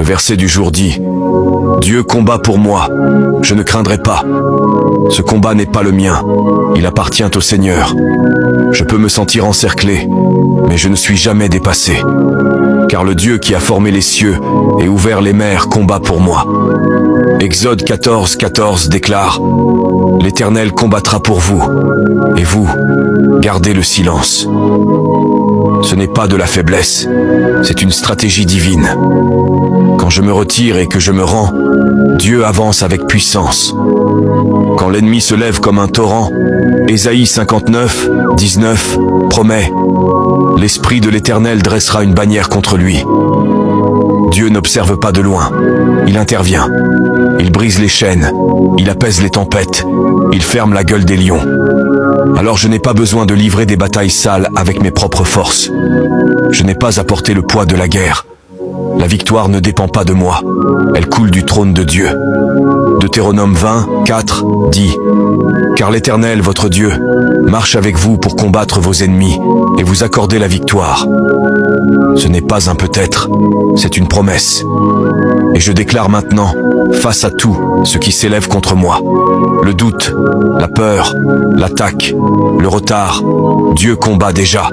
Le verset du jour dit: Dieu combat pour moi, je ne craindrai pas. Ce combat n'est pas le mien, il appartient au Seigneur. Je peux me sentir encerclé, mais je ne suis jamais dépassé. Car le Dieu qui a formé les cieux et ouvert les mers combat pour moi. Exode 14, 14 déclare: L'Éternel combattra pour vous, et vous, gardez le silence. Ce n'est pas de la faiblesse, c'est une stratégie divine. Quand je me retire et que je me rends, Dieu avance avec puissance. Quand l'ennemi se lève comme un torrent, Ésaïe 59, 19 promet: L'Esprit de l'Éternel dressera une bannière contre lui. Dieu n'observe pas de loin, il intervient. Il brise les chaînes, il apaise les tempêtes, il ferme la gueule des lions. Alors je n'ai pas besoin de livrer des batailles sales avec mes propres forces. Je n'ai pas à porter le poids de la guerre. La victoire ne dépend pas de moi, elle coule du trône de Dieu. Deutéronome 20, 4 dit: Car l'Éternel, votre Dieu, marche avec vous pour combattre vos ennemis et vous accorder la victoire. Ce n'est pas un peut-être, c'est une promesse. Et je déclare maintenant, face à tout ce qui s'élève contre moi, le doute, la peur, l'attaque, le retard, Dieu combat déjà.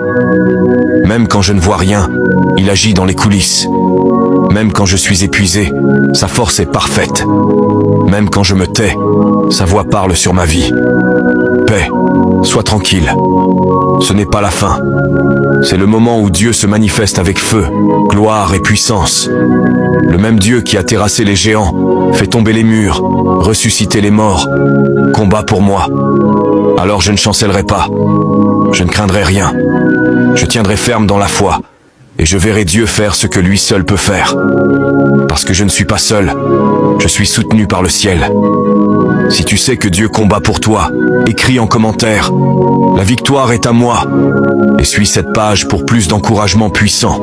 Même quand je ne vois rien, il agit dans les coulisses. Même quand je suis épuisé, sa force est parfaite. Même quand je me tais, sa voix parle sur ma vie. Paix, sois tranquille. Ce n'est pas la fin. C'est le moment où Dieu se manifeste avec feu, gloire et puissance. Le même Dieu qui a terrassé les géants, fait tomber les murs, ressuscité les morts, combat pour moi. Alors je ne chancellerai pas. Je ne craindrai rien. Je tiendrai ferme dans la foi. Et je verrai Dieu faire ce que lui seul peut faire. Parce que je ne suis pas seul, je suis soutenu par le ciel. Si tu sais que Dieu combat pour toi, écris en commentaire: La victoire est à moi. Et suis cette page pour plus d'encouragement puissant.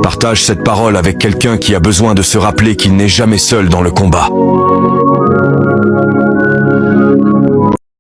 Partage cette parole avec quelqu'un qui a besoin de se rappeler qu'il n'est jamais seul dans le combat.